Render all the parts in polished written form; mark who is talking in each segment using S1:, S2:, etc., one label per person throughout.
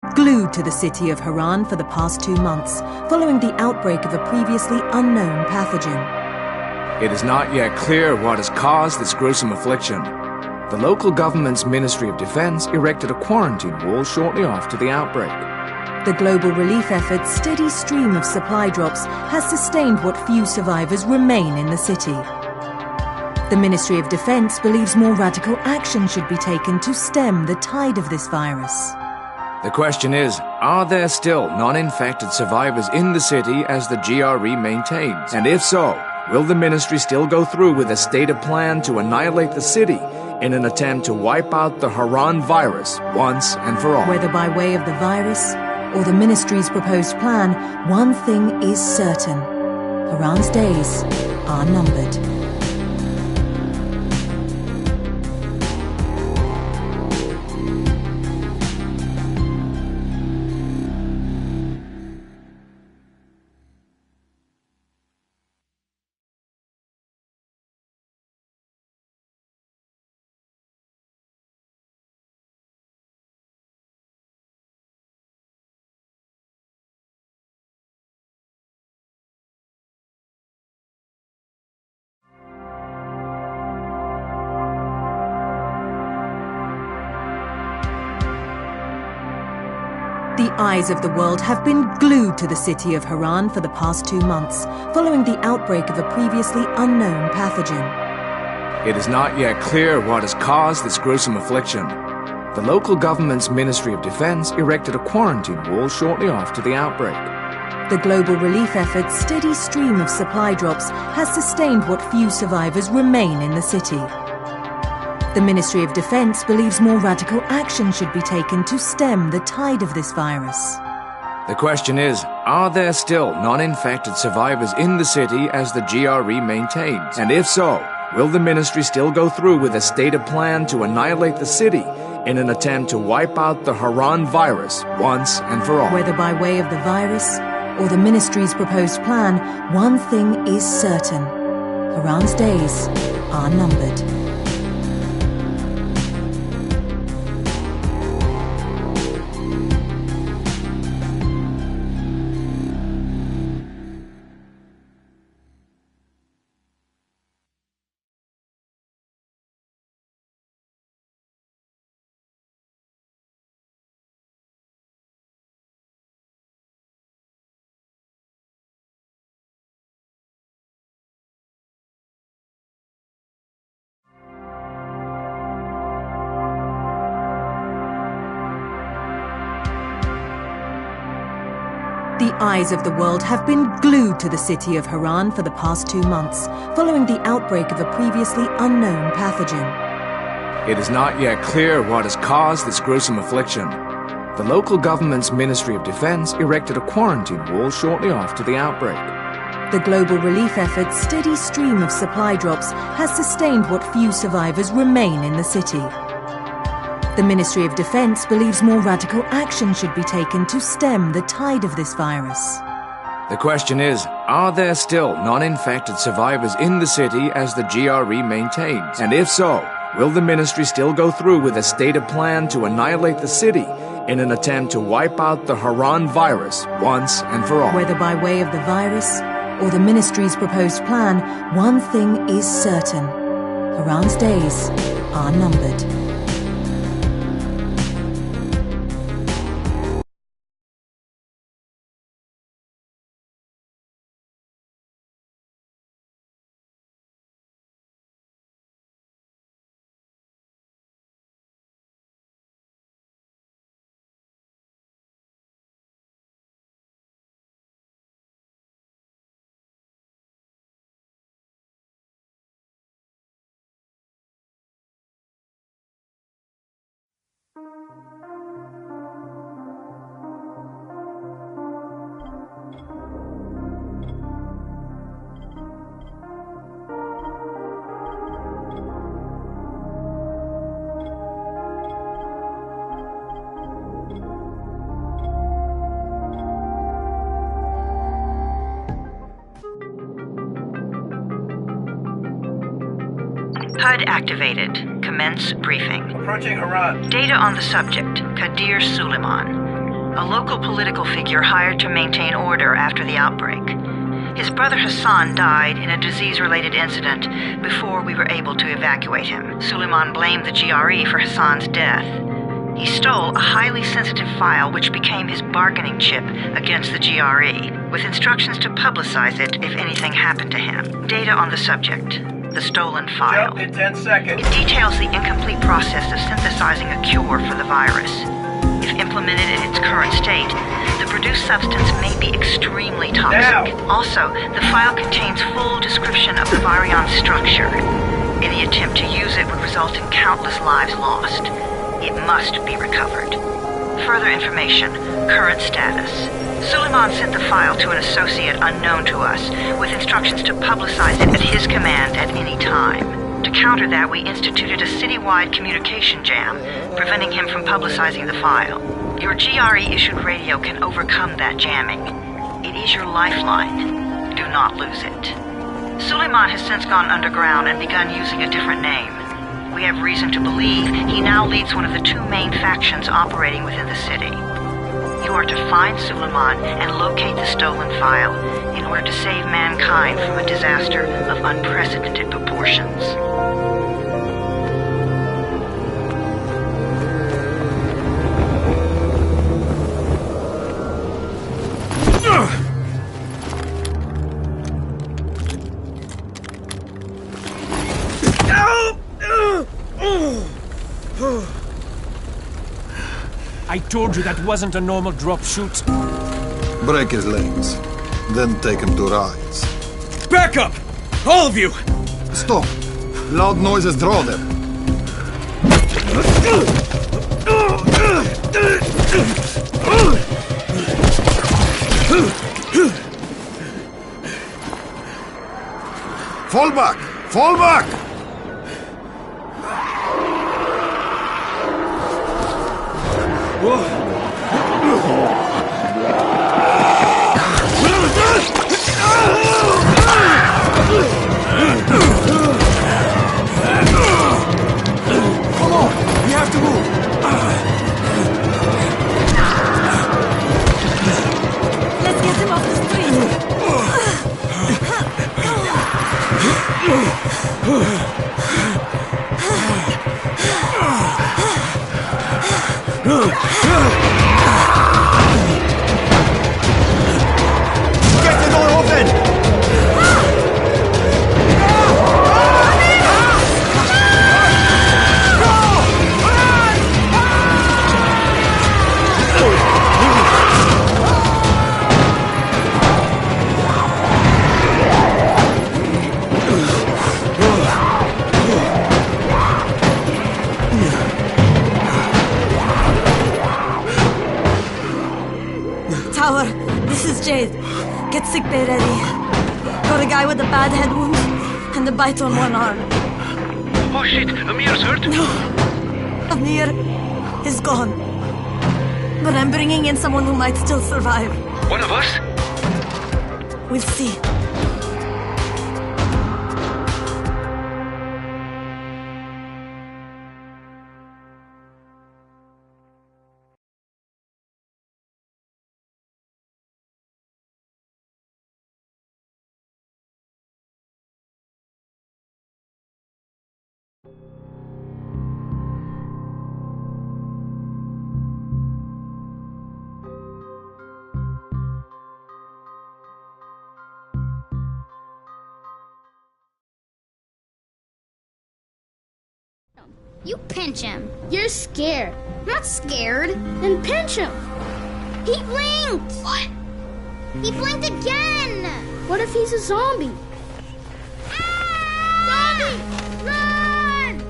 S1: Glued to the city of Haran for the past 2 months, following the outbreak of a previously unknown pathogen.
S2: It is not yet clear what has caused this gruesome affliction. The local government's Ministry of Defense erected a quarantine wall shortly after the outbreak.
S1: The global relief effort's steady stream of supply drops has sustained what few survivors remain in the city. The Ministry of Defense believes more radical action should be taken to stem the tide of this virus.
S2: The question is, are there still non-infected survivors in the city as the GRE maintains? And if so, will the ministry still go through with a stated plan to annihilate the city in an attempt to wipe out the Haran virus once and for all?
S1: Whether by way of the virus or the ministry's proposed plan, one thing is certain. Haran's days are numbered. The eyes of the world have been glued to the city of Haran for the past 2 months, following the outbreak of a previously unknown pathogen.
S2: It is not yet clear what has caused this gruesome affliction. The local government's Ministry of Defense erected a quarantine wall shortly after the outbreak.
S1: The global relief effort's steady stream of supply drops has sustained what few survivors remain in the city. The Ministry of Defense believes more radical action should be taken to stem the tide of this virus.
S2: The question is, are there still non-infected survivors in the city as the GRE maintains? And if so, will the ministry still go through with a stated plan to annihilate the city in an attempt to wipe out the Haran virus once and for all?
S1: Whether by way of the virus or the ministry's proposed plan, one thing is certain. Haran's days are numbered. The eyes of the world have been glued to the city of Haran for the past 2 months, following the outbreak of a previously unknown pathogen.
S2: It is not yet clear what has caused this gruesome affliction. The local government's Ministry of Defense erected a quarantine wall shortly after the outbreak.
S1: The global relief effort's steady stream of supply drops has sustained what few survivors remain in the city. The Ministry of Defense believes more radical action should be taken to stem the tide of this virus.
S2: The question is, are there still non-infected survivors in the city as the GRE maintains? And if so, will the ministry still go through with a stated plan to annihilate the city in an attempt to wipe out the Haran virus once and for all?
S1: Whether by way of the virus or the ministry's proposed plan, one thing is certain. Haran's days are numbered.
S3: HUD activated. Commence briefing.
S4: Approaching Haran.
S3: Data on the subject, Kadir Suleiman. a local political figure hired to maintain order after the outbreak. His brother Hassan died in a disease-related incident before we were able to evacuate him. Suleiman blamed the GRE for Hassan's death. He stole a highly sensitive file which became his bargaining chip against the GRE, with instructions to publicize it if anything happened to him. Data on the subject. The stolen file.
S4: Jump in 10 seconds.
S3: It details the incomplete process of synthesizing a cure for the virus. If implemented in its current state, the produced substance may be extremely toxic.
S4: Now.
S3: Also, the file contains full description of the virion's structure. Any attempt to use it would result in countless lives lost. It must be recovered. Further information, current status. Suleiman sent the file to an associate unknown to us, with instructions to publicize it at his command at any time. To counter that, we instituted a citywide communication jam, preventing him from publicizing the file. Your GRE-issued radio can overcome that jamming. It is your lifeline. Do not lose it. Suleiman has since gone underground and begun using a different name. We have reason to believe he now leads one of the two main factions operating within the city. You are to find Suleiman and locate the stolen file in order to save mankind from a disaster of unprecedented proportions.
S5: I told you that wasn't a normal drop shoot.
S6: Break his legs, then take him to rides.
S5: Back up! All of you!
S6: Stop! Loud noises draw them. Fall back! Fall back!
S5: Come on! We have to move!
S1: Let's get him off the street.
S5: Get the door open!
S1: Tower, this is Jade. Get sickbay ready. Got a guy with a bad head wound and a bite on one arm.
S4: Oh shit, Amir's hurt?
S1: No, Amir is gone. But I'm bringing in someone who might still survive.
S4: One of us?
S1: We'll see.
S7: You pinch him. You're scared. I'm not scared. Then pinch him. He blinked! What? He blinked again! What if he's a zombie? Ah! Zombie! Run!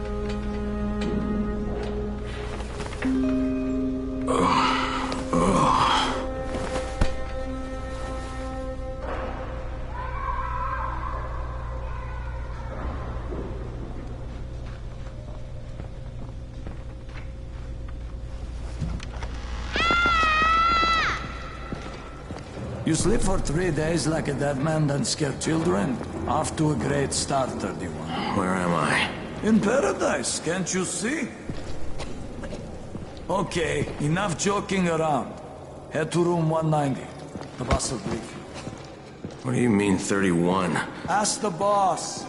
S8: You sleep for 3 days like a dead man, then scare children? Off to a great start, 31.
S4: Where am I?
S8: In paradise, can't you see? Okay, enough joking around. Head to room 190. The boss will brief you.
S4: What do you mean, 31?
S8: Ask the boss.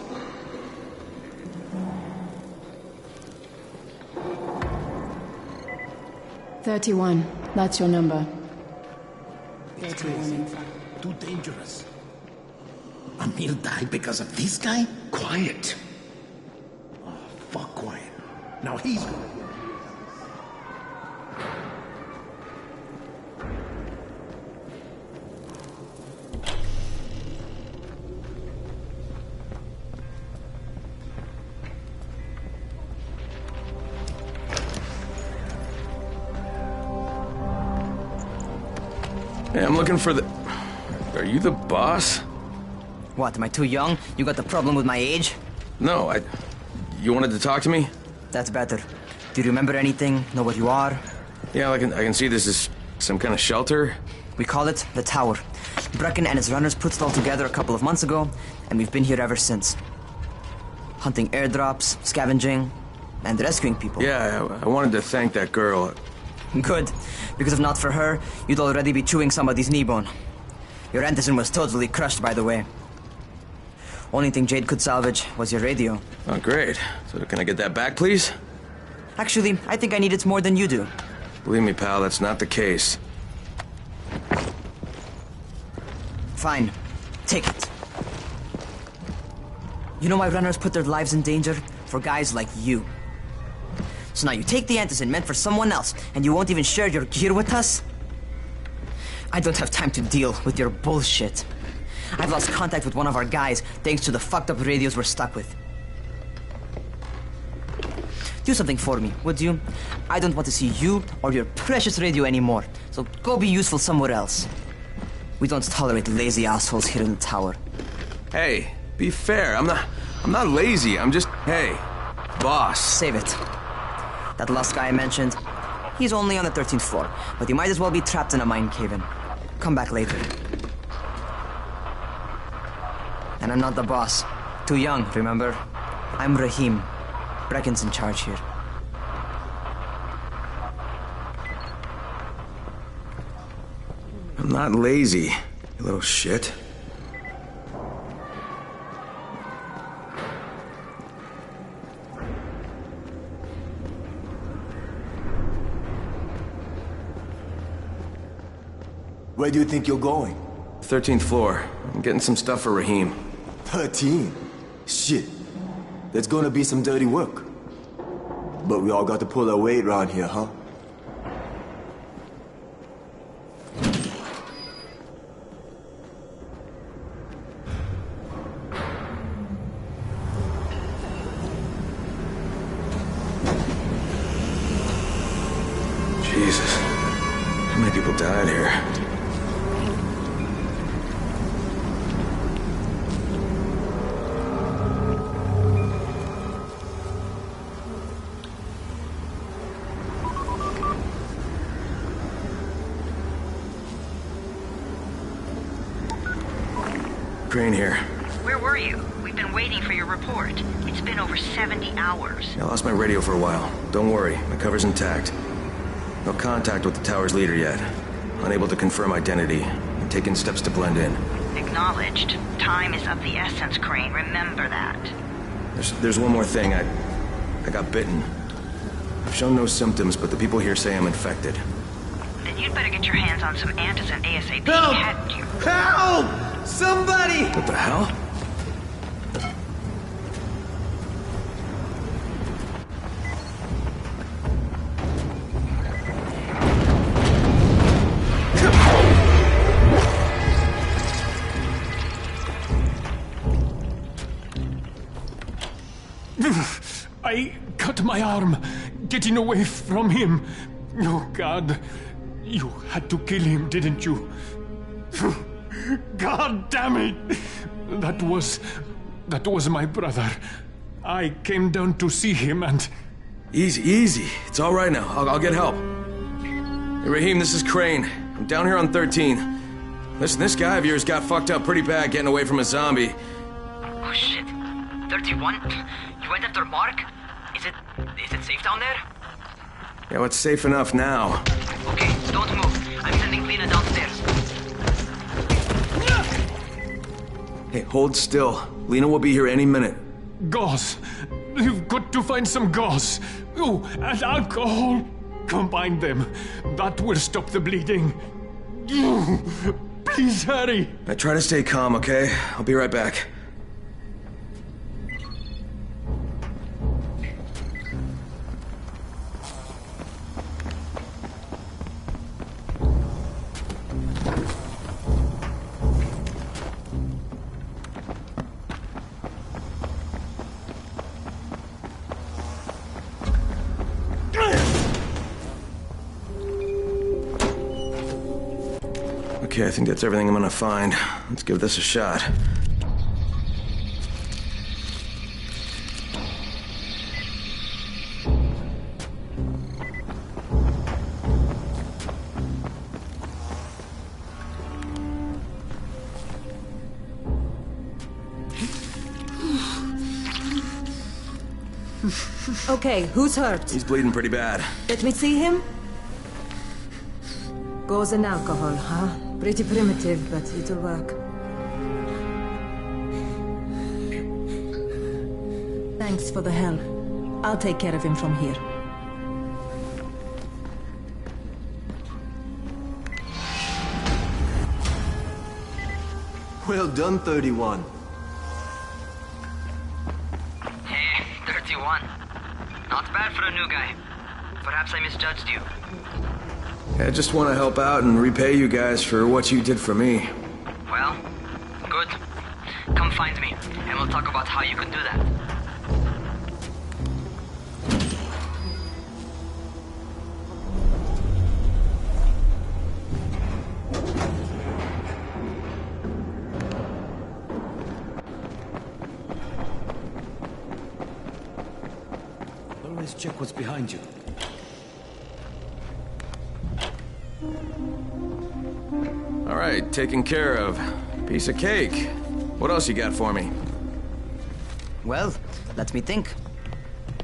S9: "31. That's your number."
S5: It's crazy. Too dangerous. Emil died because of this guy? Quiet. Oh, fuck quiet. Now he's gonna...
S4: Hey, I'm looking for the... Are you the boss?
S10: What, am I too young? You got the problem with my age?
S4: No, You wanted to talk to me?
S10: That's better. Do you remember anything? Know what you are?
S4: Yeah, I can see this is some kind of shelter.
S10: We call it the Tower. Brecken and his runners put it all together a couple of months ago, and we've been here ever since. Hunting airdrops, scavenging, and rescuing people.
S4: Yeah, I wanted to thank that girl.
S10: Good, because if not for her, you'd already be chewing somebody's knee bone. Your Anderson was totally crushed, by the way. Only thing Jade could salvage was your radio.
S4: Oh, great. So can I get that back, please?
S10: Actually, I think I need it more than you do.
S4: Believe me, pal, that's not the case.
S10: Fine. Take it. You know why runners put their lives in danger? For guys like you. So now you take the Anderson meant for someone else, and you won't even share your gear with us? I don't have time to deal with your bullshit. I've lost contact with one of our guys thanks to the fucked up radios we're stuck with. Do something for me, would you? I don't want to see you or your precious radio anymore, so go be useful somewhere else. We don't tolerate lazy assholes here in the Tower.
S4: Hey, be fair. I'm not lazy. I'm just... Hey, boss.
S10: Save it. That last guy I mentioned, he's only on the 13th floor, but he might as well be trapped in a mine cave-in. Come back later. And I'm not the boss. Too young, remember? I'm Rahim. Brecken's in charge here.
S4: I'm not lazy, you little shit.
S11: Where do you think you're going?
S4: 13th floor. I'm getting some stuff for Rahim.
S11: 13? Shit. That's gonna be some dirty work. But we all got to pull our weight around here, huh?
S4: Jesus. How many people died here? Crane here.
S3: Where were you? We've been waiting for your report. It's been over 70 hours.
S4: I lost my radio for a while. Don't worry, my cover's intact. No contact with the tower's leader yet. Unable to confirm identity. I'm taking steps to blend in.
S3: Acknowledged. Time is of the essence, Crane. Remember that.
S4: There's one more thing. I got bitten. I've shown no symptoms, but the people here say I'm infected.
S3: Then you'd better get your hands on some Antizin ASAP.
S5: Help!
S3: Hadn't you?
S5: Help! Somebody!
S4: What the hell?
S12: I cut my arm, getting away from him. Oh, God. You had to kill him, didn't you? God damn it! That was my brother. I came down to see him and...
S4: Easy. It's all right now. I'll get help. Hey, Rahim, this is Crane. I'm down here on 13. Listen, this guy of yours got fucked up pretty bad getting away from a zombie.
S10: Oh, shit. 31? You went after Mark? Is it safe down there?
S4: Yeah, well, it's safe enough now.
S10: Okay, don't move. I'm sending cleanup
S4: Hey, hold still. Lena will be here any minute.
S12: Gauze. You've got to find some gauze. Oh, and alcohol. Combine them. That will stop the bleeding. Please hurry.
S4: I try to stay calm, okay? I'll be right back. Okay, I think that's everything I'm gonna find. Let's give this a shot.
S1: Okay, who's hurt?
S4: He's bleeding pretty bad.
S1: Let me see him. Gauze and alcohol, huh? Pretty primitive, but it'll work. Thanks for the help. I'll take care of him from here.
S11: Well done, 31.
S10: Hey, 31. Not bad for a new guy. Perhaps I misjudged you.
S4: I just want to help out and repay you guys for what you did for me.
S10: Well, good. Come find me, and we'll talk about how you can do that.
S8: Always check what's behind you.
S4: All right, taken care of. Piece of cake. What else you got for me?
S10: Well, let me think.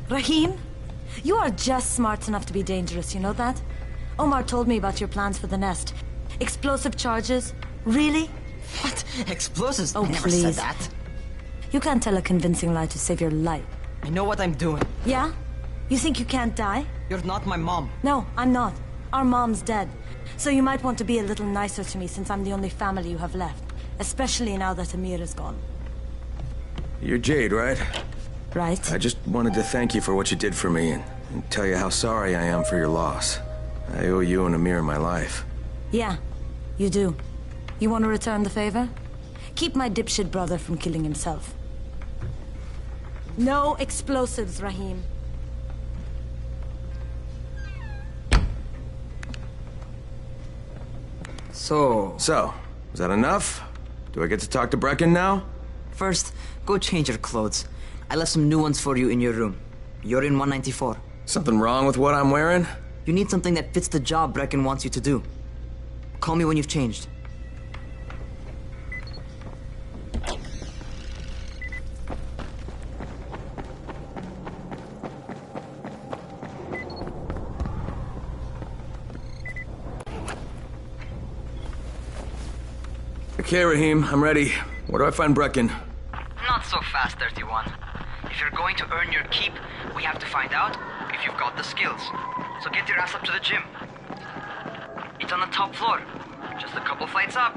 S13: Rahim, you are just smart enough to be dangerous, you know that? Omar told me about your plans for the nest. Explosive charges? Really?
S10: What? Explosives?
S13: Oh,
S10: I never
S13: please.
S10: said that.
S13: You can't tell a convincing lie to save your life.
S10: I know what I'm doing.
S13: Yeah? You think you can't die?
S10: You're not my mom.
S13: No, I'm not. Our mom's dead. So you might want to be a little nicer to me since I'm the only family you have left. Especially now that Amir is gone.
S4: You're Jade, right?
S13: Right.
S4: I just wanted to thank you for what you did for me and tell you how sorry I am for your loss. I owe you and Amir my life.
S13: Yeah, you do. You want to return the favor? Keep my dipshit brother from killing himself. No explosives, Rahim.
S10: So,
S4: is that enough? Do I get to talk to Brecken now?
S10: First, go change your clothes. I left some new ones for you in your room. You're in 194.
S4: Something wrong with what I'm wearing?
S10: You need something that fits the job Brecken wants you to do. Call me when you've changed.
S4: Okay, Rahim, I'm ready. Where do I find Brecken?
S10: Not so fast, 31. If you're going to earn your keep, we have to find out if you've got the skills. So get your ass up to the gym. It's on the top floor. Just a couple flights up.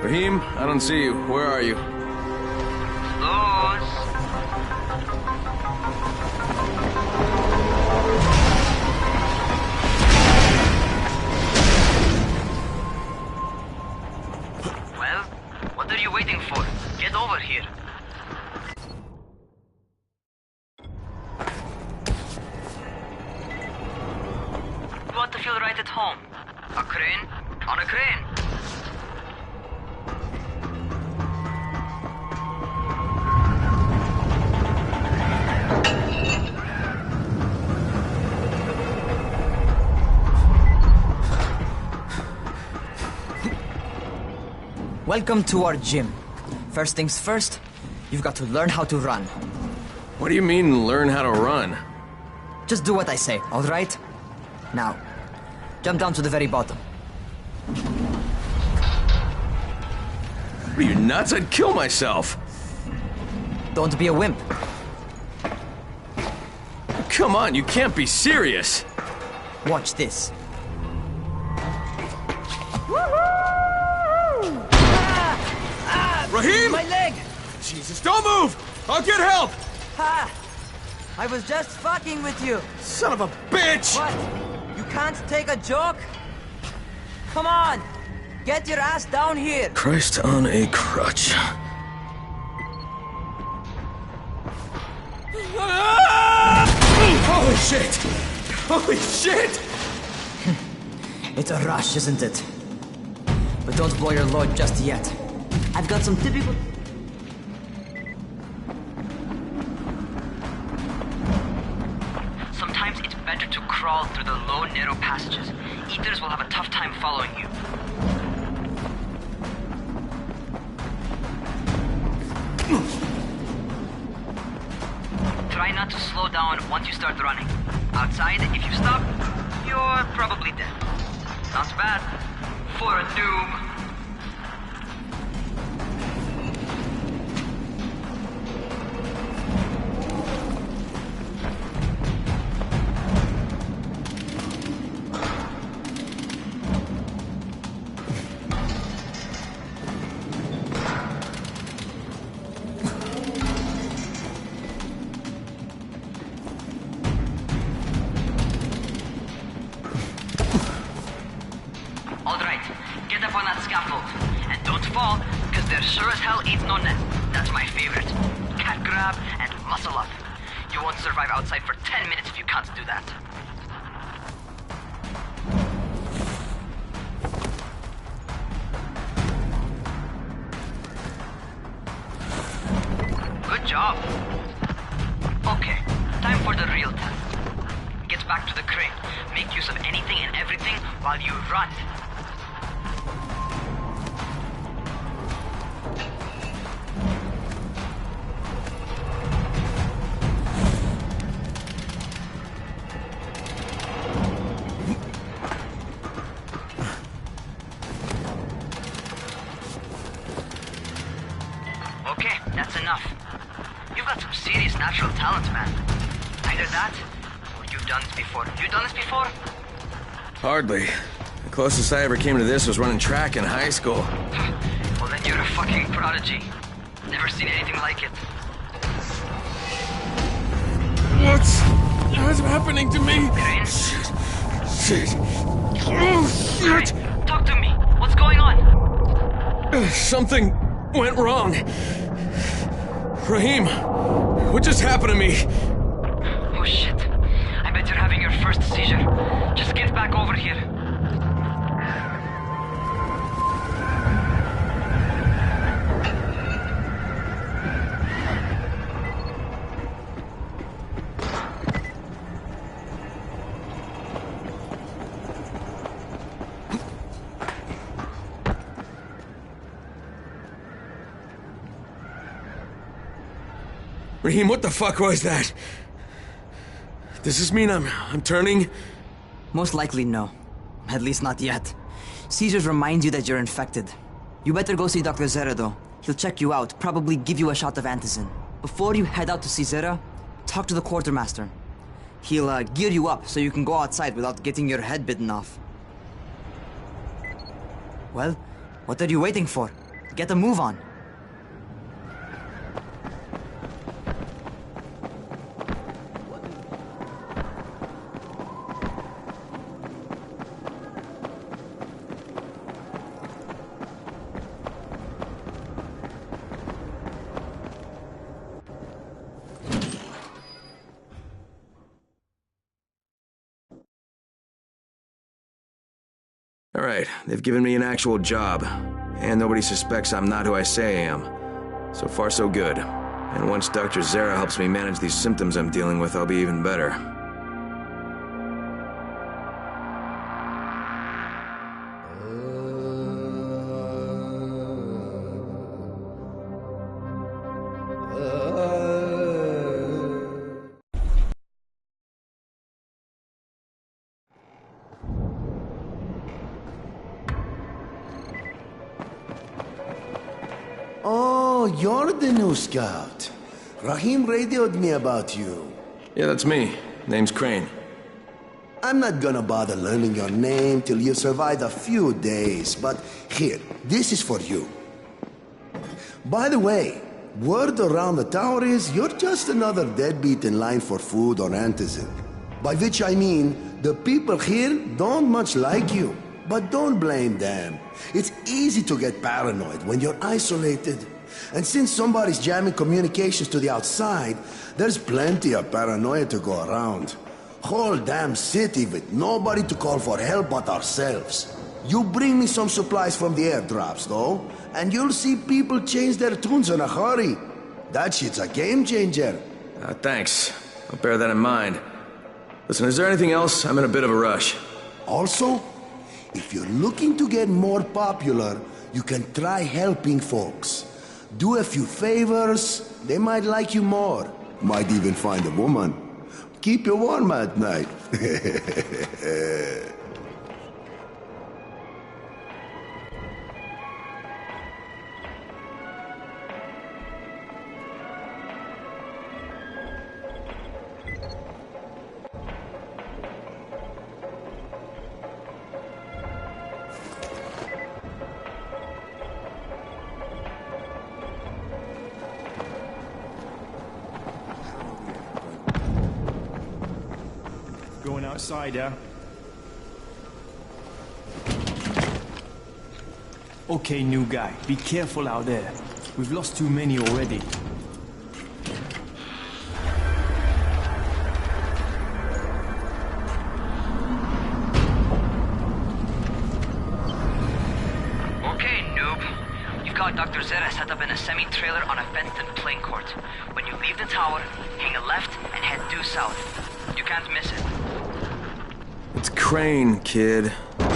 S4: Rahim, I don't see you. Where are you?
S10: Close. Well, what are you waiting for? Get over here. You want to feel right at home. A crane on a crane. Welcome to our gym. First things first, you've got to learn how to run.
S4: What do you mean, learn how to run?
S10: Just do what I say, all right? Now, jump down to the very bottom.
S4: Are you nuts? I'd kill myself.
S10: Don't be a wimp.
S4: Come on, you can't be serious.
S10: Watch this.
S4: Rahim!
S10: My leg!
S4: Jesus, don't move! I'll get help!
S10: Ha! I was just fucking with you.
S4: Son of a bitch!
S10: What? You can't take a joke? Come on! Get your ass down here!
S4: Christ on a crutch. Holy shit! Holy shit!
S10: It's a rush, isn't it? But don't blow your load just yet. I've got some typical...
S14: Sometimes it's better to crawl through the low, narrow passages. Eaters will have a tough time following you. Try not to slow down once you start running. Outside, if you stop, you're probably dead. Not bad for a noob. Sure as hell eats no nest. That's my favorite. Cat grab and muscle up. You won't survive outside for 10 minutes if you can't do that. Good job. Okay, time for the real test. Get back to the crate. Make use of anything and everything while you run. Okay, that's enough. You've got some serious natural talent, man. Either that, or you've done this before. You done this before?
S4: Hardly. The closest I ever came to this was running track in high school.
S14: Well, then you're a fucking prodigy. Never seen anything like it.
S4: What's happening to me?
S14: Crane?
S4: Shit. Oh, shit.
S14: Crane, talk to me. What's going on?
S4: Something went wrong. Rahim, what just happened to me?
S14: Oh shit. I bet you're having your first seizure. Just get back over here.
S4: Rahim, what the fuck was that? Does this mean I'm turning?
S10: Most likely no. At least not yet. Seizures remind you that you're infected. You better go see Dr. Zere though. He'll check you out, probably give you a shot of antizin. Before you head out to see Zere, talk to the quartermaster. He'll gear you up so you can go outside without getting your head bitten off. Well, what are you waiting for? Get a move on.
S4: All right, they've given me an actual job, and nobody suspects I'm not who I say I am. So far, so good. And once Dr. Zere helps me manage these symptoms I'm dealing with, I'll be even better.
S5: Oh, you're the new scout. Rahim radioed me about you.
S4: Yeah, that's me. Name's Crane.
S5: I'm not gonna bother learning your name till you've survived a few days, but here, this is for you. By the way, word around the tower is you're just another deadbeat in line for food or antizin. By which I mean, the people here don't much like you. But don't blame them. It's easy to get paranoid when you're isolated. And since somebody's jamming communications to the outside, there's plenty of paranoia to go around. Whole damn city with nobody to call for help but ourselves. You bring me some supplies from the airdrops, though, and you'll see people change their tunes in a hurry. That shit's a game changer.
S4: Thanks. I'll bear that in mind. Listen, is there anything else? I'm in a bit of a rush.
S5: Also, if you're looking to get more popular, you can try helping folks. Do a few favors, they might like you more. Might even find a woman. Keep you warm at night.
S15: Going outside, yeah? Okay, new guy. Be careful out there. We've lost too many already.
S14: Okay, noob. You've got Dr. Zera set up in a semi-trailer on a fenced-in playing court. When you leave the tower, hang a left and head due south. You can't miss it.
S4: It's Crane, kid.
S14: All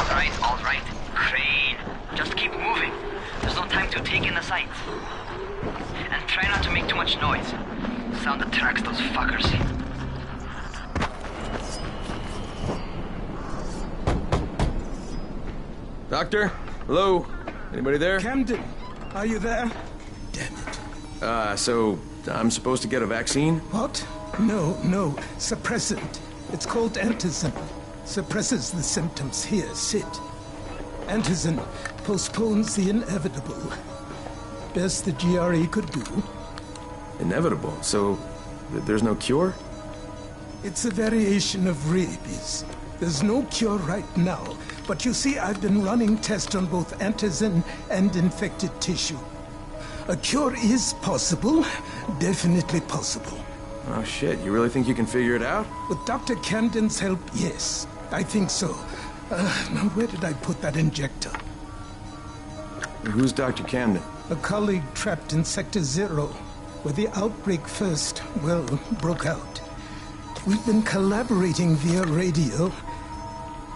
S14: right. Crane. Just keep moving. There's no time to take in the sights. And try not to make too much noise. Sound attracts those fuckers.
S4: Doctor? Hello? Anybody there?
S16: Camden, are you there?
S4: So I'm supposed to get a vaccine?
S16: What? No. Suppressant. It's called antizin. Suppresses the symptoms. Here, sit. Antizin postpones the inevitable. Best the GRE could do.
S4: Inevitable? So there's no cure?
S16: It's a variation of rabies. There's no cure right now, but you see, I've been running tests on both antizin and infected tissue. A cure is possible, definitely possible.
S4: Oh shit, you really think you can figure it out?
S16: With Dr. Camden's help, yes. I think so. Now where did I put that injector?
S4: Who's Dr. Camden?
S16: A colleague trapped in Sector 0, where the outbreak first, broke out. We've been collaborating via radio,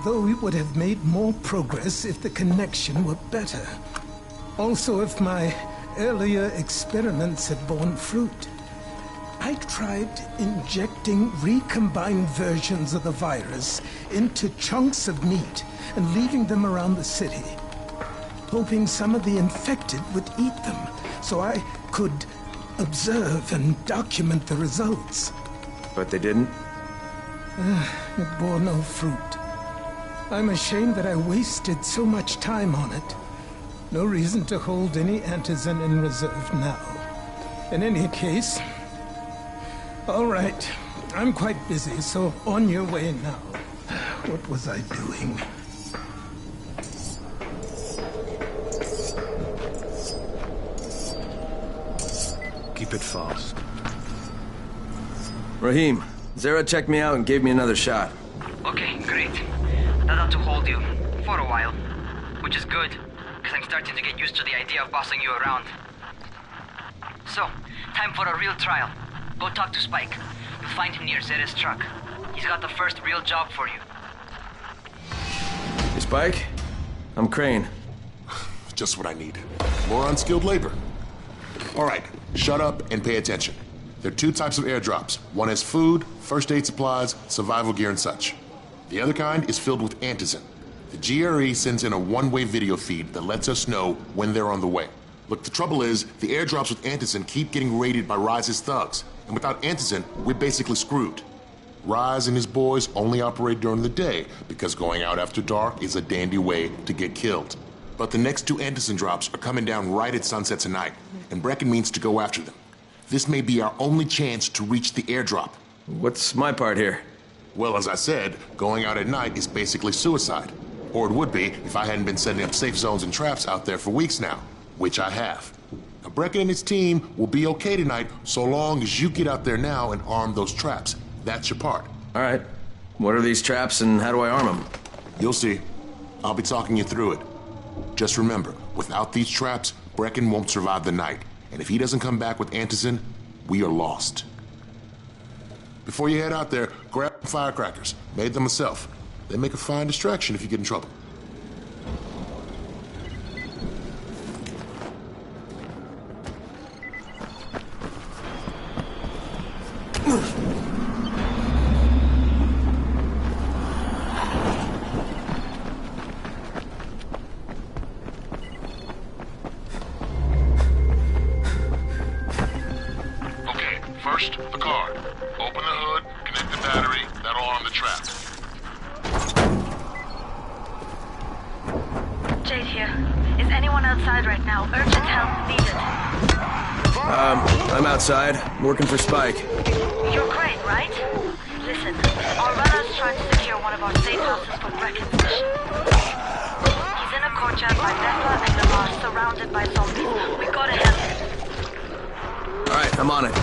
S16: though we would have made more progress if the connection were better. Also, if my earlier experiments had borne fruit. I tried injecting recombined versions of the virus into chunks of meat and leaving them around the city, hoping some of the infected would eat them so I could observe and document the results.
S4: But they didn't?
S16: It bore no fruit. I'm ashamed that I wasted so much time on it. No reason to hold any antizin in reserve now. In any case, all right, I'm quite busy, so on your way now. What was I doing?
S15: Keep it fast.
S4: Rahim, Zera checked me out and gave me another shot.
S14: Okay, great. That ought to hold you. For a while. Which is good, because I'm starting to get used to the idea of bossing you around. So, time for a real trial. Go talk to Spike. You'll find him near Zera's truck. He's got the first real job for you.
S4: Hey, Spike? I'm Crane.
S17: Just what I need. More unskilled labor. All right, shut up and pay attention. There are two types of airdrops. One is food, first aid supplies, survival gear, and such. The other kind is filled with antizin. The GRE sends in a one-way video feed that lets us know when they're on the way. Look, the trouble is, the airdrops with Anderson keep getting raided by Rise's thugs. And without Anderson, we're basically screwed. Rise and his boys only operate during the day, because going out after dark is a dandy way to get killed. But the next 2 Anderson drops are coming down right at sunset tonight, and Brecken means to go after them. This may be our only chance to reach the airdrop.
S4: What's my part here?
S17: Well, as I said, going out at night is basically suicide. Or it would be if I hadn't been setting up safe zones and traps out there for weeks now, which I have. Now, Brecken and his team will be okay tonight so long as you get out there now and arm those traps. That's your part.
S4: All right. What are these traps and how do I arm them?
S17: You'll see. I'll be talking you through it. Just remember, without these traps, Brecken won't survive the night. And if he doesn't come back with Anderson, we are lost. Before you head out there, grab firecrackers. Made them myself. They make a fine distraction if you get in trouble. First, the card. Open the hood, connect the battery, that'll arm the trap.
S3: Jade here. Is anyone outside right now? Urgent help needed.
S4: I'm outside, working for Spike.
S3: You're great, right? Listen, our runner's trying to secure one of our safe houses for Brecken's mission. He's in a courtyard by Vespa and Lamar, surrounded by zombies. We gotta help him.
S4: Alright, I'm on it.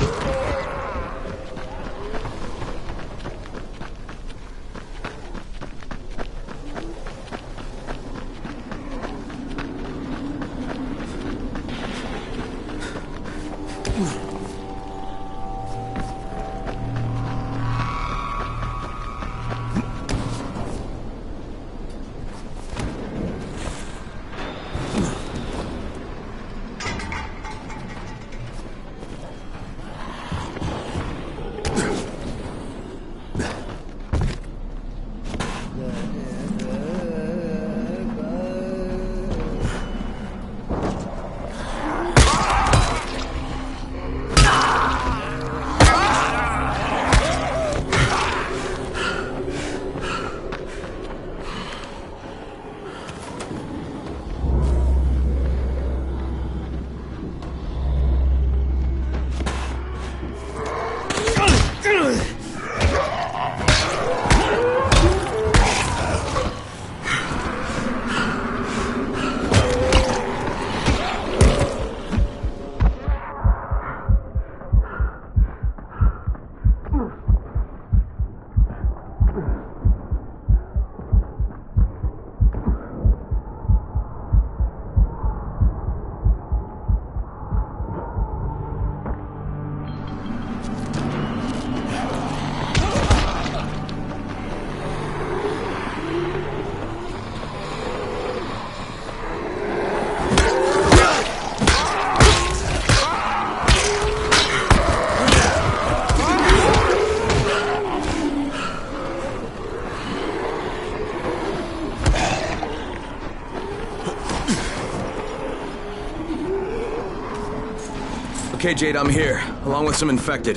S4: Okay, Jade, I'm here, along with some infected.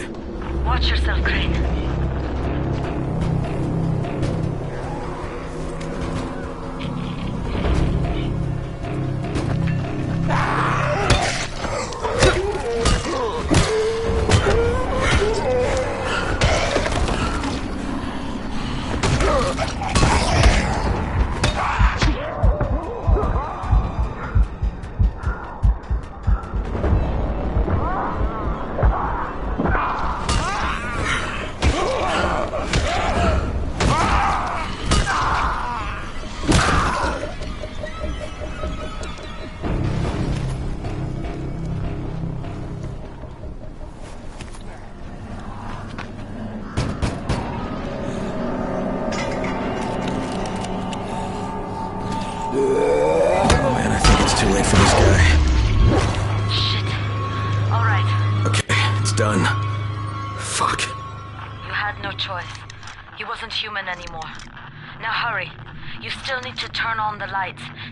S3: Watch yourself, Crane.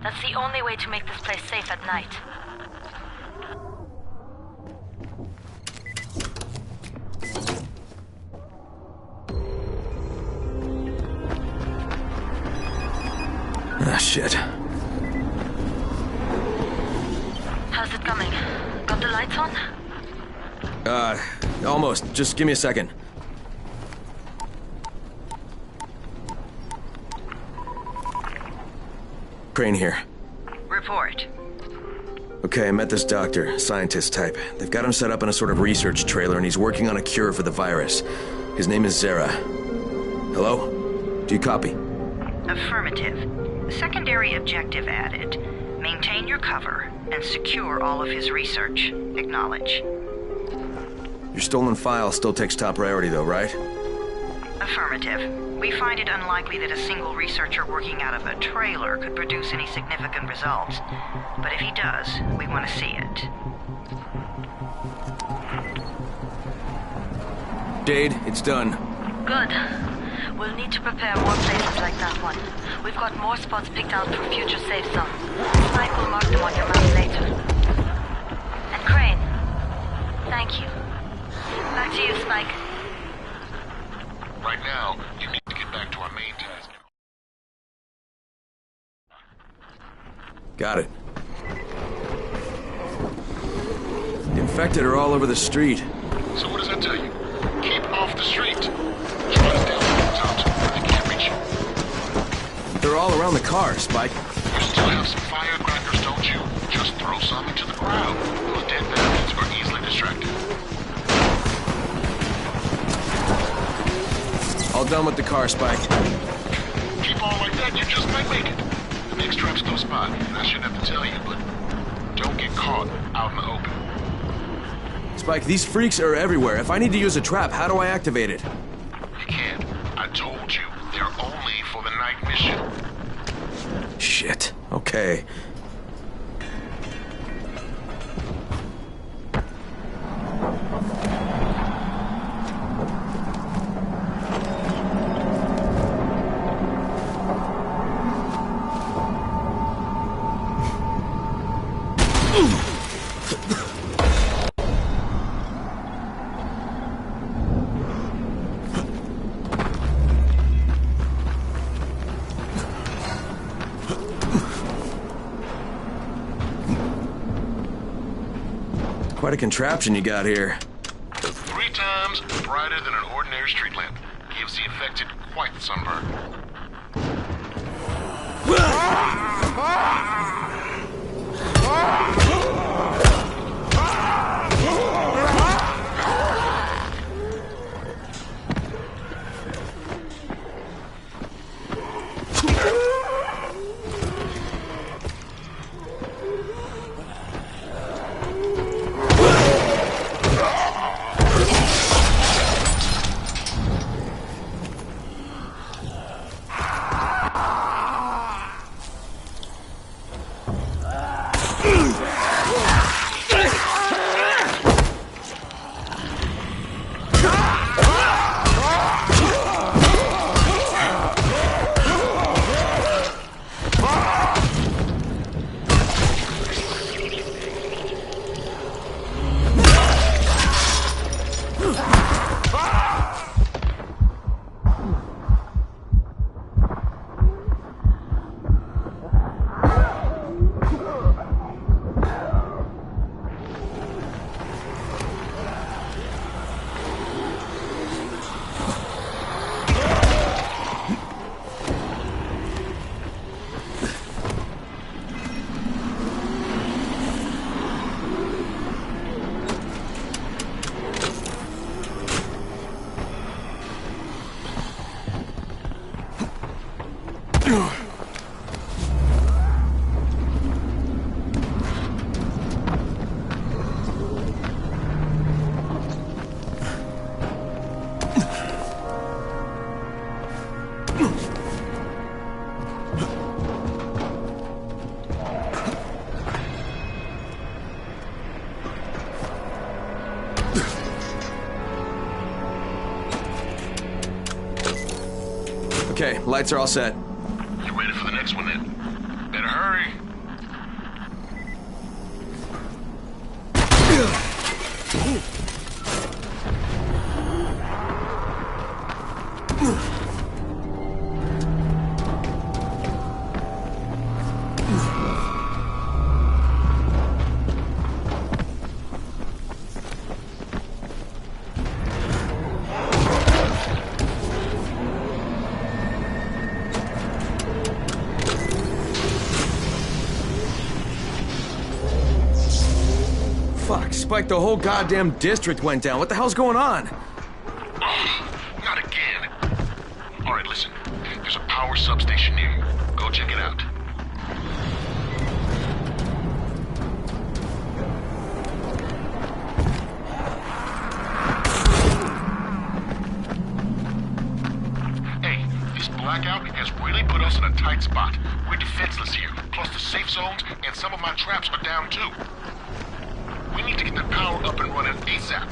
S3: That's the only way to make this place safe at night.
S4: Shit.
S13: How's it coming? Got the lights on?
S4: Almost. Just give me a second. Crane here.
S3: Report.
S4: Okay, I met this doctor, scientist type. They've got him set up in a sort of research trailer, and he's working on a cure for the virus. His name is Zere. Hello? Do you copy?
S3: Affirmative. Secondary objective added. Maintain your cover and secure all of his research. Acknowledge.
S4: Your stolen file still takes top priority, though, right?
S3: Affirmative. We find it unlikely that a single researcher working out of a trailer could produce any significant results. But if he does, we want to see it.
S4: Jade, it's done.
S13: Good. We'll need to prepare more places like that one. We've got more spots picked out for future safe zones. Spike will mark them on your map later. And Crane, thank you. Back to you, Spike.
S17: Right now, you need to get back to our main task.
S4: Got it. The infected are all over the street.
S17: So what does that tell you? Keep off the street. Try to stay on the top. They can't reach you.
S4: They're all around the car, Spike.
S17: You still have some firecrackers, don't you? Just throw some into the crowd. Those dead bandits are easily distracted.
S4: All done with the car, Spike.
S17: Keep on like that, you just might make it. The next trap's no spot, and I shouldn't have to tell you, but don't get caught out in the open.
S4: Spike, these freaks are everywhere. If I need to use a trap, how do I activate it?
S17: You can't. I told you, they're only for the night mission.
S4: Shit. Okay. Quite a contraption you got here.
S17: 3 times brighter than an ordinary street lamp. Gives the infected quite the sunburn.
S4: Okay, lights are all set.
S17: You ready for the next one then? Better hurry.
S4: spiked, the whole goddamn district went down. What the hell's going on?
S17: Not again. Alright, listen. There's a power substation near you. Go check it out. Hey, this blackout has really put us in a tight spot. We're defenseless here. Plus the safe zones and some of my traps are down too. We need to get the power up and running ASAP.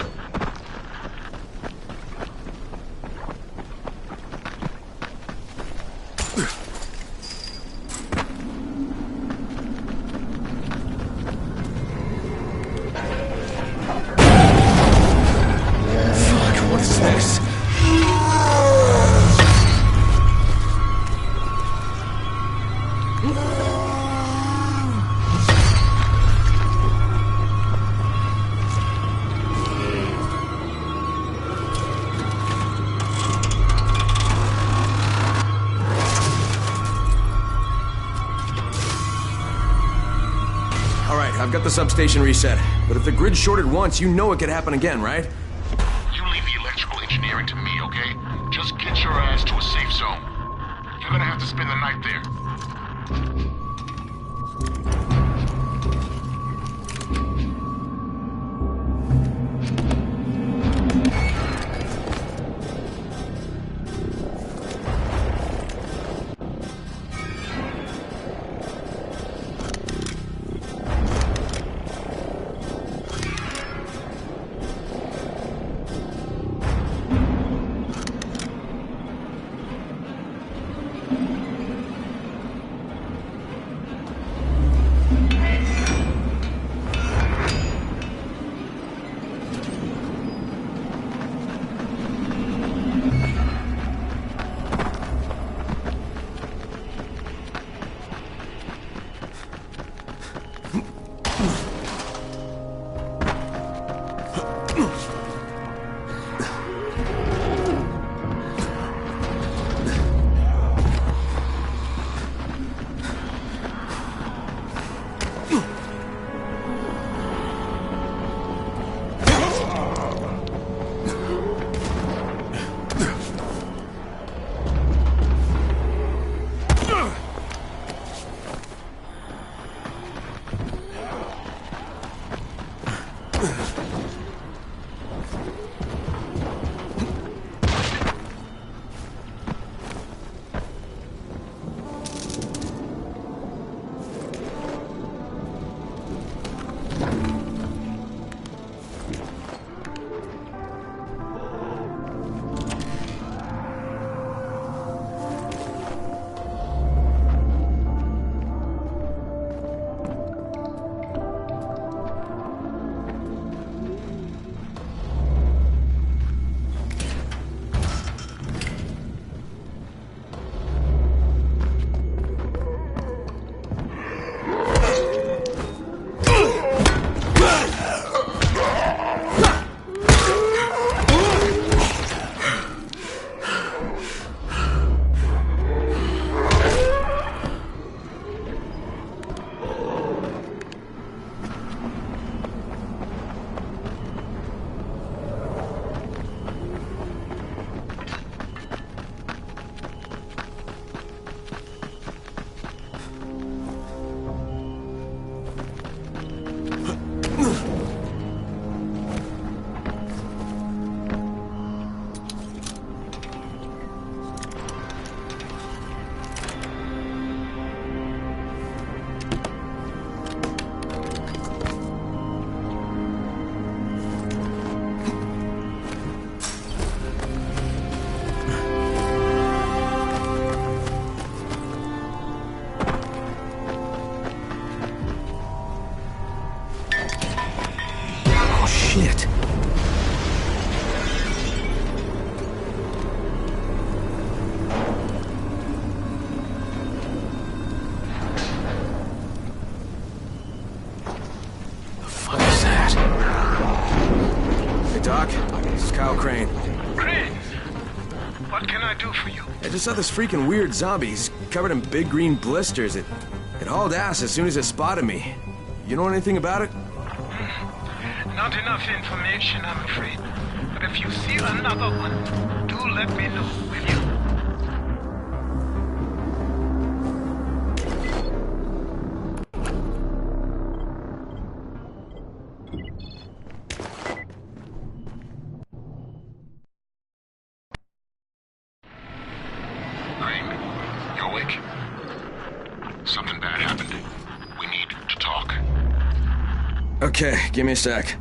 S4: Fuck, what is this? I've got the substation reset, but if the grid shorted once, you know it could happen again, right?
S17: You leave the electrical engineering to me, okay? Just get your ass to a safe zone. You're gonna have to spend the night there.
S4: Shit. The fuck is that? Hey, Doc. This is Kyle Crane.
S5: Crane! What can I do for you?
S4: I just saw this freaking weird zombie. He's covered in big green blisters. It hauled ass as soon as it spotted me. You know anything about it?
S16: Not enough information, I'm afraid. But if you see another one, do let me know, will you?
S17: Crane, you awake? Something bad happened. We need to talk.
S4: Okay, give me a sec.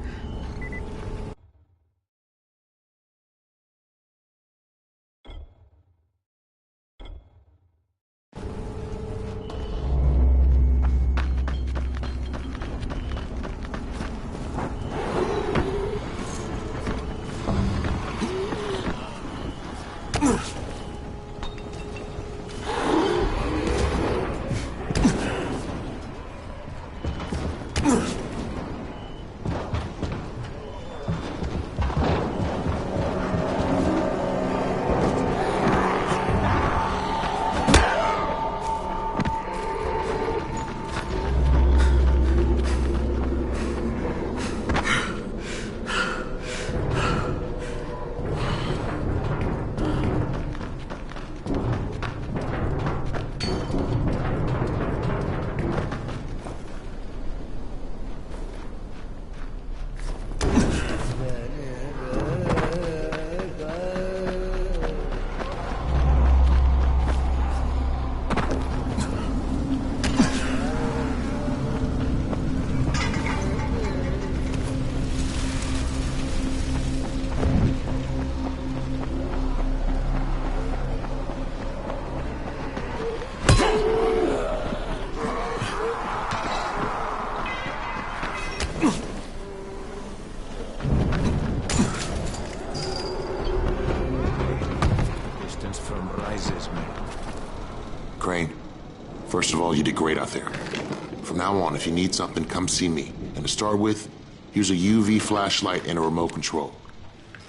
S17: Crane, first of all, you did great out there. From now on, if you need something, come see me. And to start with, use a UV flashlight and a remote control.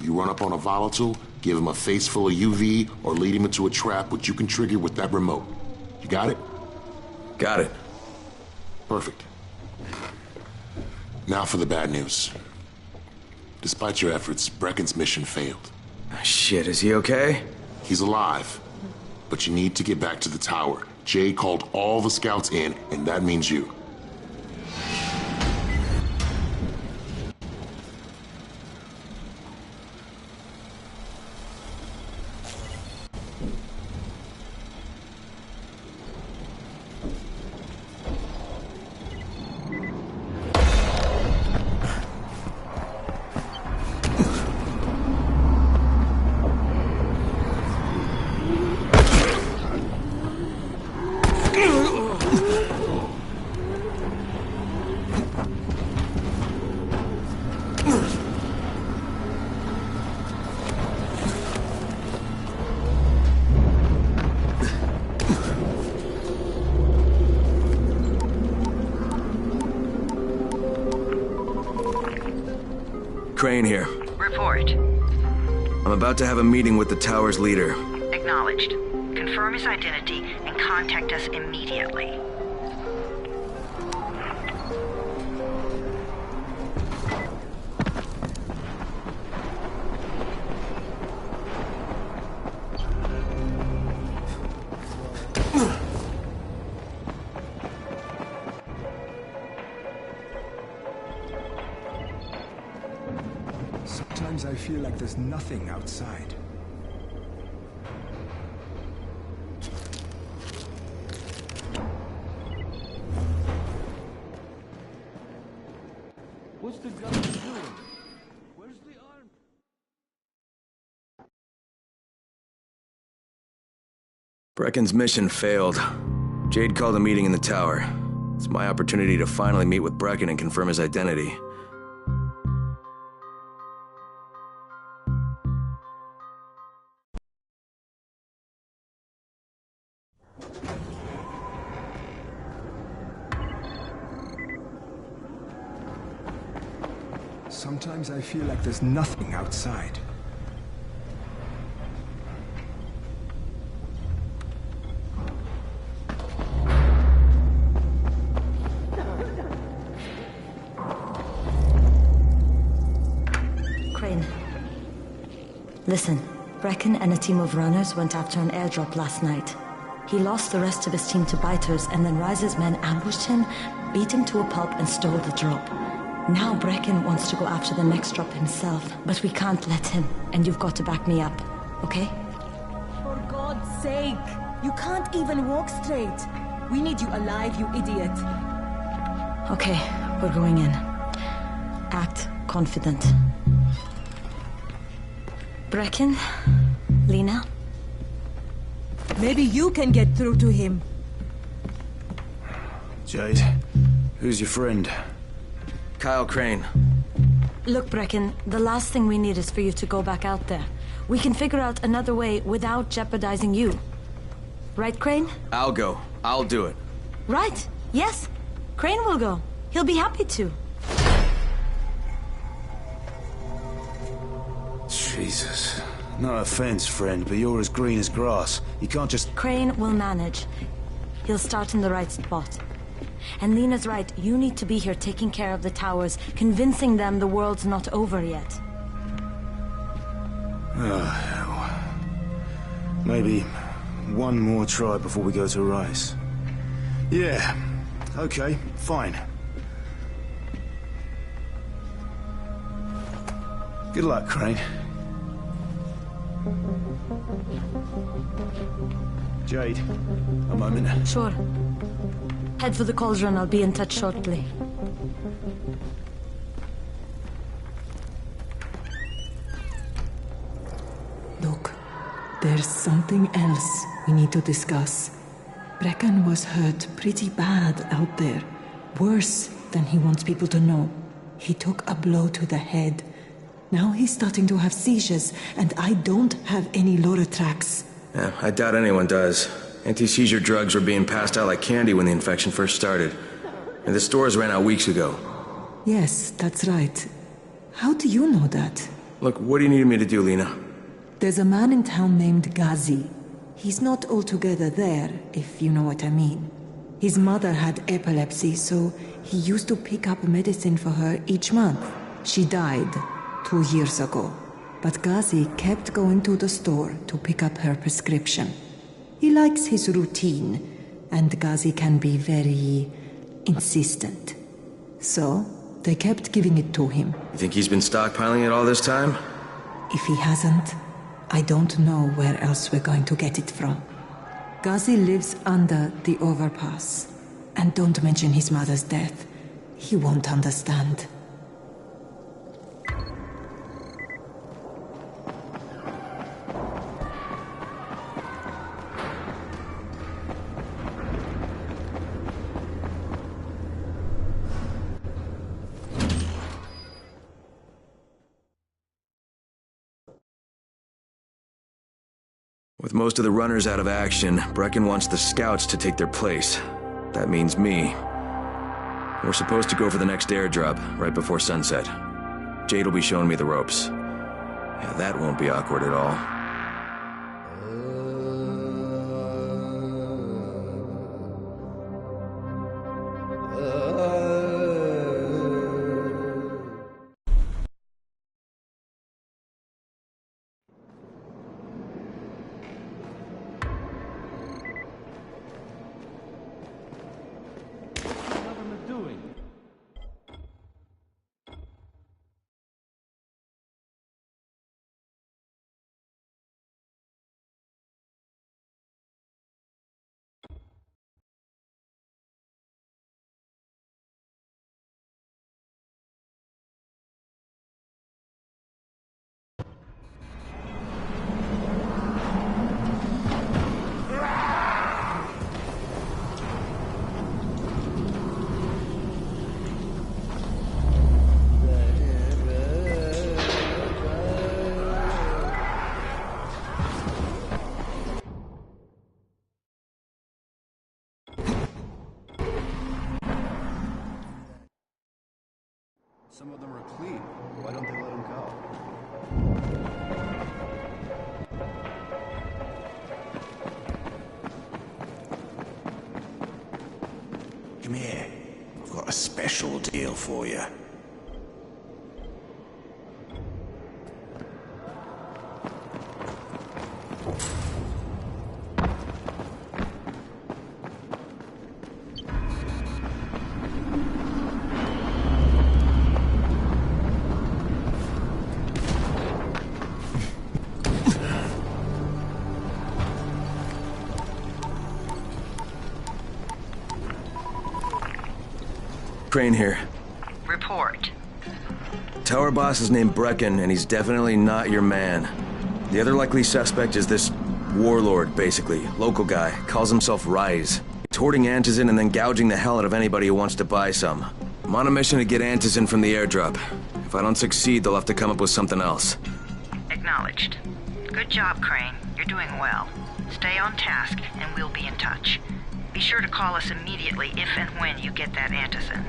S17: You run up on a volatile, give him a face full of UV, or lead him into a trap which you can trigger with that remote. You got it?
S4: Got it.
S17: Perfect. Now for the bad news. Despite your efforts, Brecken's mission failed.
S4: Shit, is he okay?
S17: He's alive. But you need to get back to the tower. Jade called all the scouts in, and that means you.
S4: Crane here.
S3: Report.
S4: I'm about to have a meeting with the tower's leader.
S3: Acknowledged. Confirm his identity and contact us immediately.
S15: Sometimes I feel like there's nothing outside.
S8: What's the government doing? Where's the arm?
S4: Brecken's mission failed. Jade called a meeting in the tower. It's my opportunity to finally meet with Brecken and confirm his identity.
S15: Sometimes I feel like there's nothing outside.
S18: Listen, Brecken and a team of runners went after an airdrop last night. He lost the rest of his team to biters, and then Rise's men ambushed him, beat him to a pulp, and stole the drop. Now Brecken wants to go after the next drop himself, but we can't let him, and you've got to back me up, okay?
S1: For God's sake! You can't even walk straight! We need you alive, you idiot!
S18: Okay, we're going in. Act confident. Brecken? Lena?
S1: Maybe you can get through to him.
S15: Jade, who's your friend?
S4: Kyle Crane.
S18: Look, Brecken, the last thing we need is for you to go back out there. We can figure out another way without jeopardizing you. Right, Crane?
S4: I'll go. I'll do it.
S18: Right. Yes. Crane will go. He'll be happy to.
S15: Jesus. No offense, friend, but you're as green as grass. You can't just...
S18: Crane will manage. He'll start in the right spot. And Lena's right, you need to be here taking care of the towers, convincing them the world's not over yet.
S15: Oh, hell. Maybe one more try before we go to Rice. Yeah, okay, fine. Good luck, Crane. Jade, a moment.
S18: Sure. Head for the cauldron. I'll be in touch shortly.
S19: Look, there's something else we need to discuss. Brecken was hurt pretty bad out there. Worse than he wants people to know. He took a blow to the head. Now he's starting to have seizures, and I don't have any Loratrax.
S4: Yeah, I doubt anyone does. Anti-seizure drugs were being passed out like candy when the infection first started. And the stores ran out weeks ago.
S19: Yes, that's right. How do you know that?
S4: Look, what do you need me to do, Lena?
S19: There's a man in town named Ghazi. He's not altogether there, if you know what I mean. His mother had epilepsy, so he used to pick up medicine for her each month. She died 2 years ago. But Ghazi kept going to the store to pick up her prescription. He likes his routine, and Ghazi can be very insistent. So, they kept giving it to him.
S4: You think he's been stockpiling it all this time?
S19: If he hasn't, I don't know where else we're going to get it from. Ghazi lives under the overpass. And don't mention his mother's death. He won't understand.
S4: With most of the runners out of action, Brecken wants the scouts to take their place. That means me. We're supposed to go for the next airdrop, right before sunset. Jade will be showing me the ropes. Yeah, that won't be awkward at all.
S11: Some of them are clean. Why don't they let them go?
S5: Come here. I've got a special deal for you.
S4: Crane here.
S3: Report.
S4: Tower boss is named Brecken, and he's definitely not your man. The other likely suspect is this warlord, basically. Local guy. Calls himself Rise. He's hoarding antizin and then gouging the hell out of anybody who wants to buy some. I'm on a mission to get antizin from the airdrop. If I don't succeed, they'll have to come up with something else.
S3: Acknowledged. Good job, Crane. You're doing well. Stay on task, and we'll be in touch. Be sure to call us immediately if and when you get that antizin.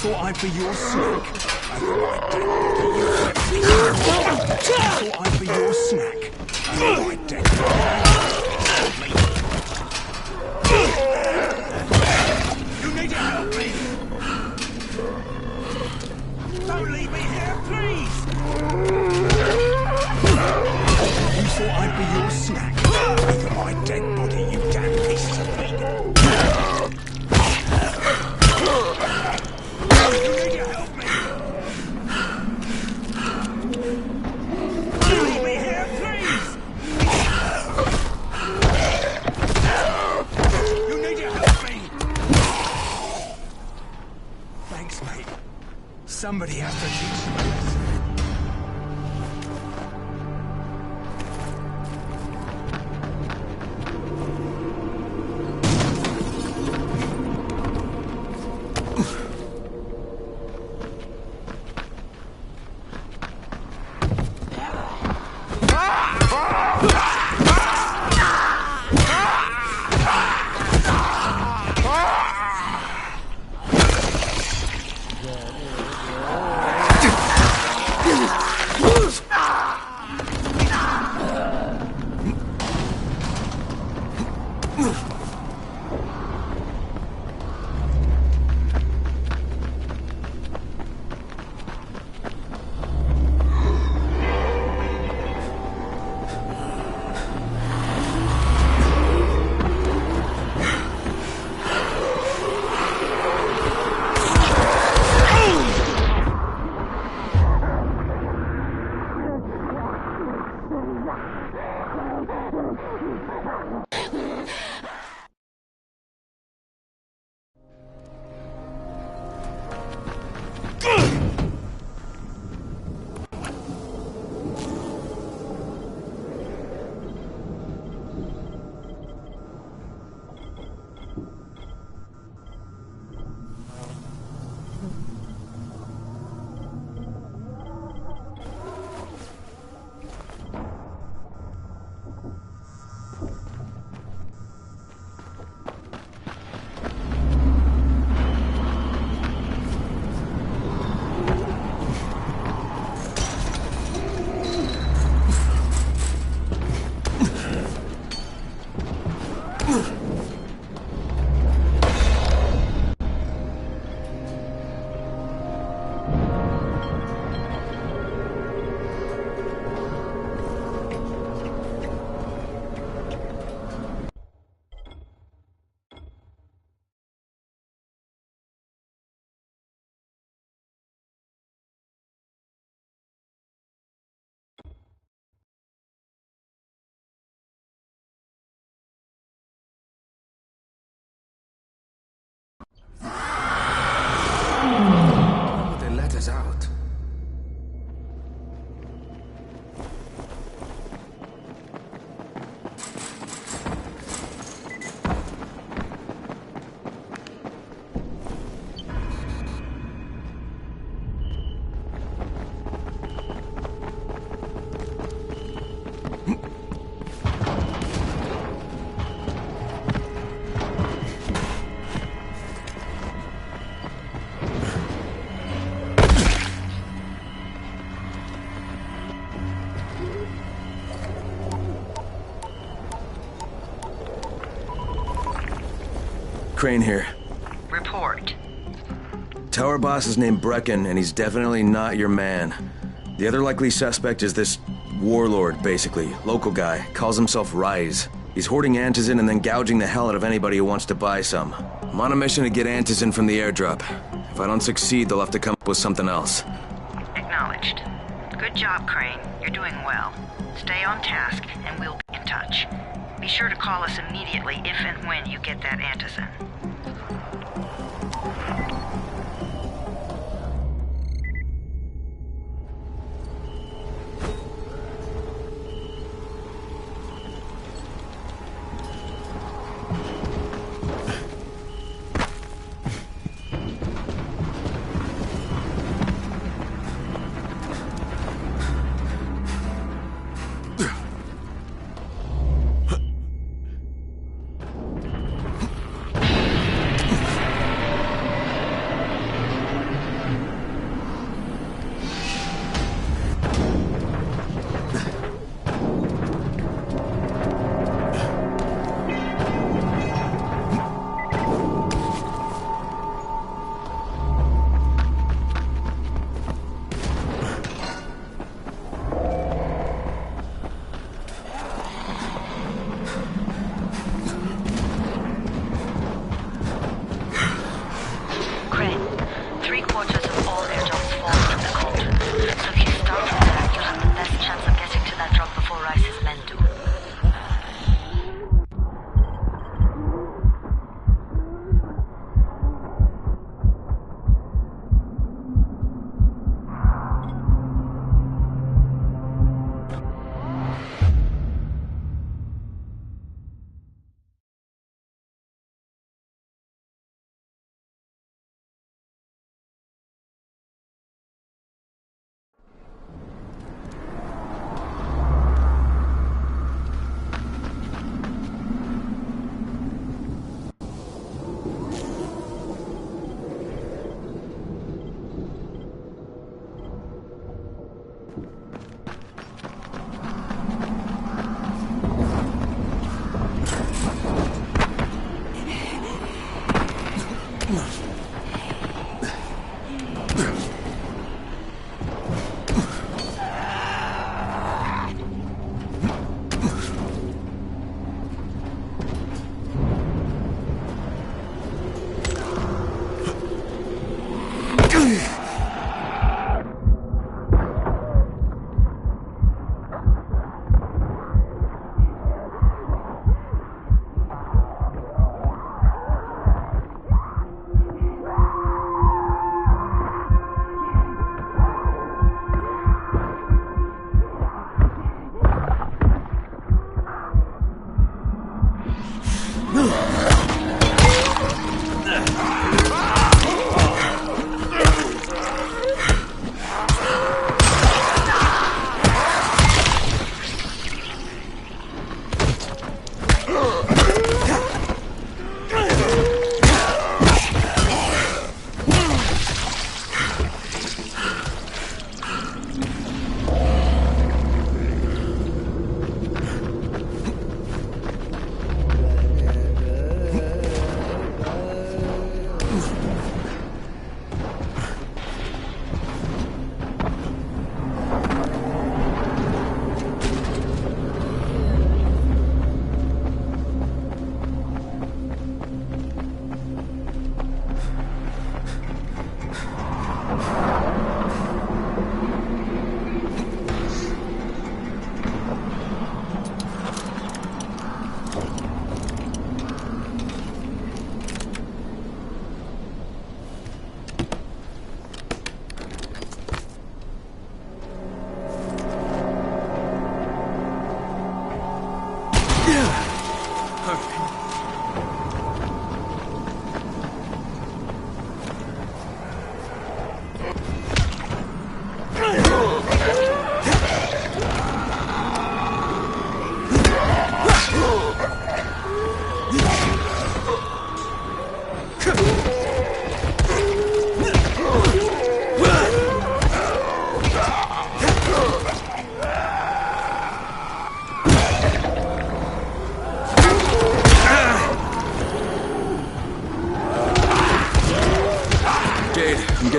S12: thought I'd be your snack. I thought I'd be your snack. Right, dead. You need to help me. Don't leave me here, please. You thought I'd be your snack. Over my dead body, you damn pieces of meat. Somebody has to teach them a lesson.
S4: Crane here.
S3: Report.
S4: Tower boss is named Brecken, and he's definitely not your man. The other likely suspect is this warlord, basically. Local guy. Calls himself Rise. He's hoarding antizin and then gouging the hell out of anybody who wants to buy some. I'm on a mission to get antizin from the airdrop. If I don't succeed, they'll have to come up with something else.
S3: Acknowledged. Good job, Crane. You're doing well. Stay on task, and we'll be in touch. Be sure to call us immediately if and when you get that antizin.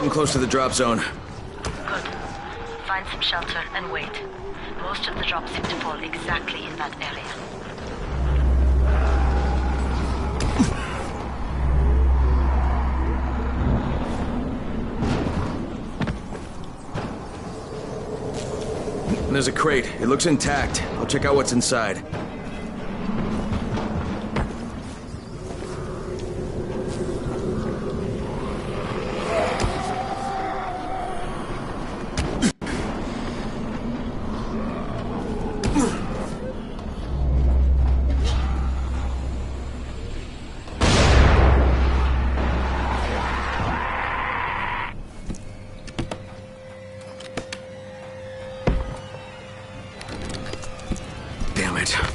S4: getting close to the drop zone.
S13: Good. Find some shelter and wait. Most of the drops seem to fall exactly in that area.
S4: There's a crate. It looks intact. I'll check out what's inside.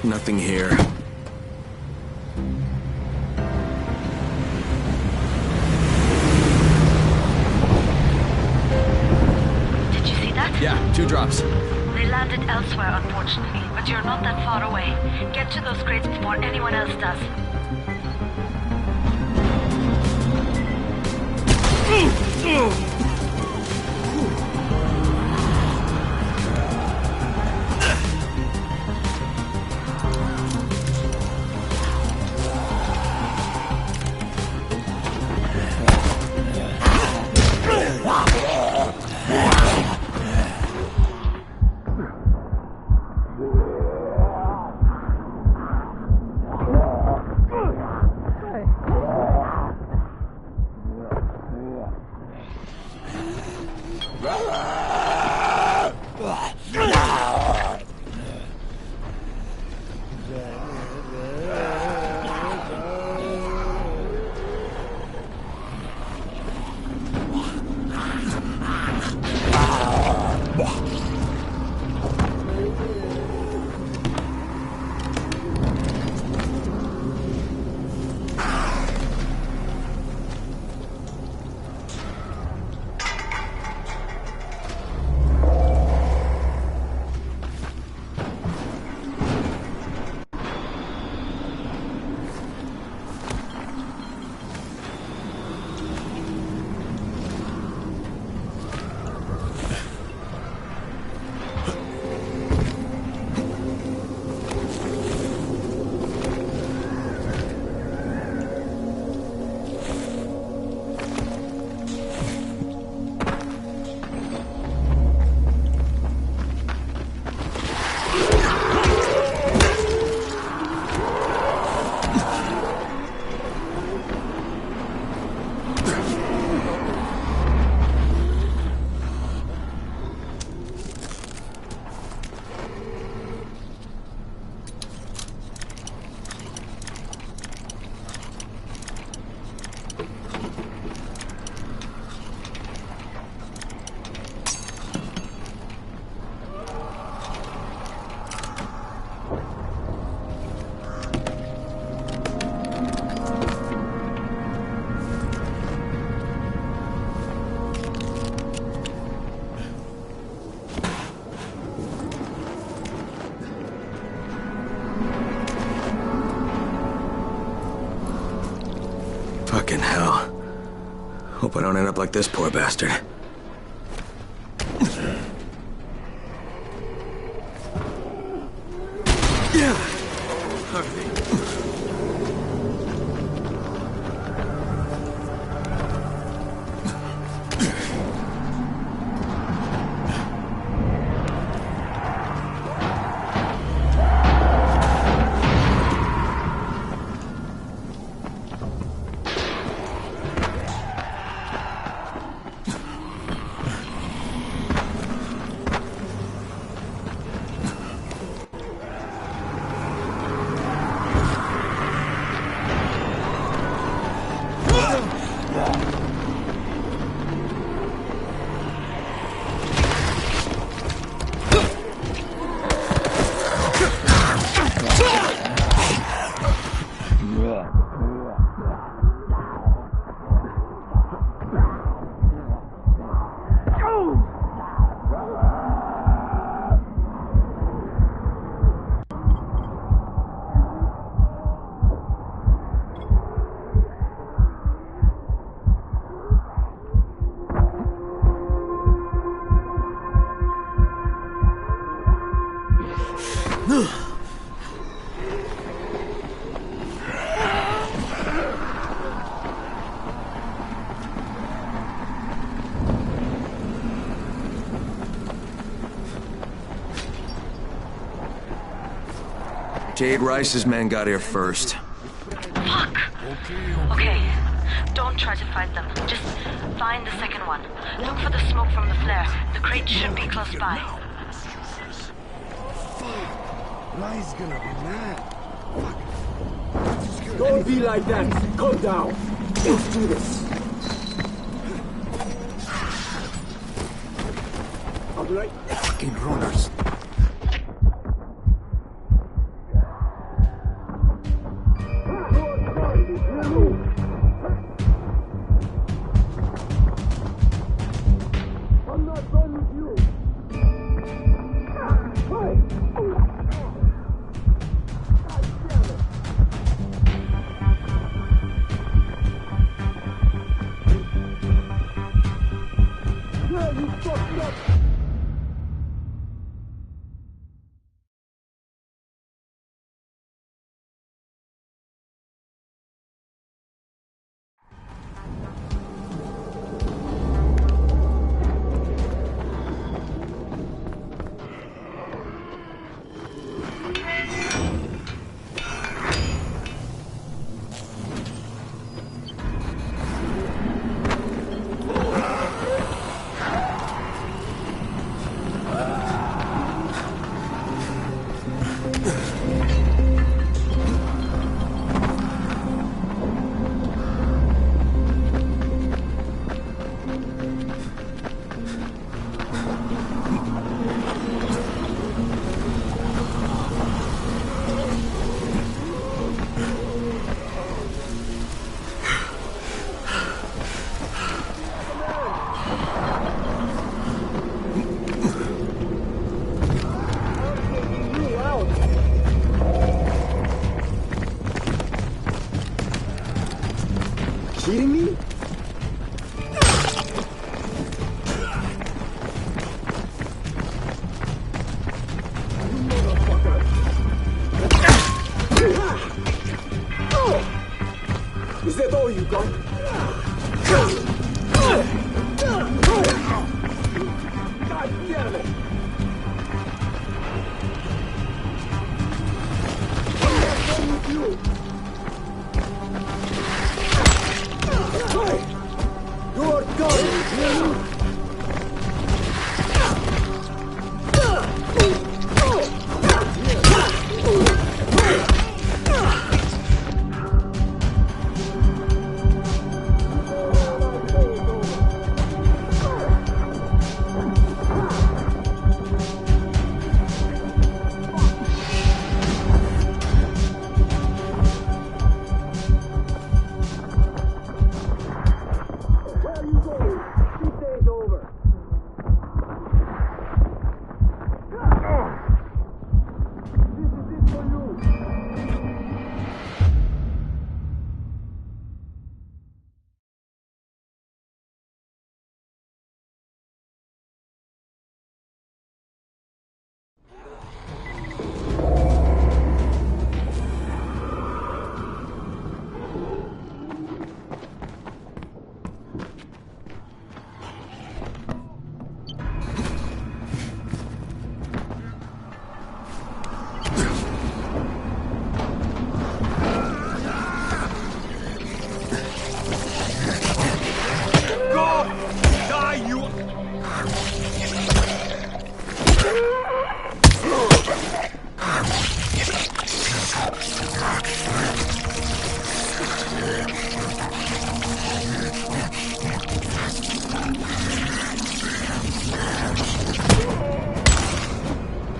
S4: Nothing here.
S13: Did you see that?
S4: Yeah, 2 drops.
S13: They landed elsewhere, unfortunately, but you're not that far away. Get to those crates before anyone else does. Fucking hell. Hope I don't end up like this poor bastard.
S4: Jade Rice's men got here first.
S13: Fuck! Okay, don't try to fight them. Just find the second one. Look for the smoke from the flare. The crate should be close by.
S5: Rye's gonna be mad.
S20: Don't be like that. Calm down. Let's do this. All right.
S5: Fucking runners.
S20: Kidding me? Is that all you got? God damn it! What's wrong with you? You're done!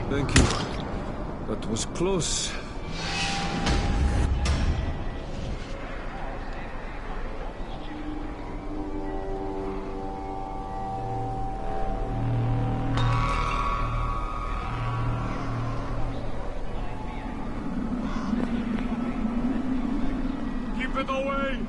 S12: Thank you. That was close. Keep it away!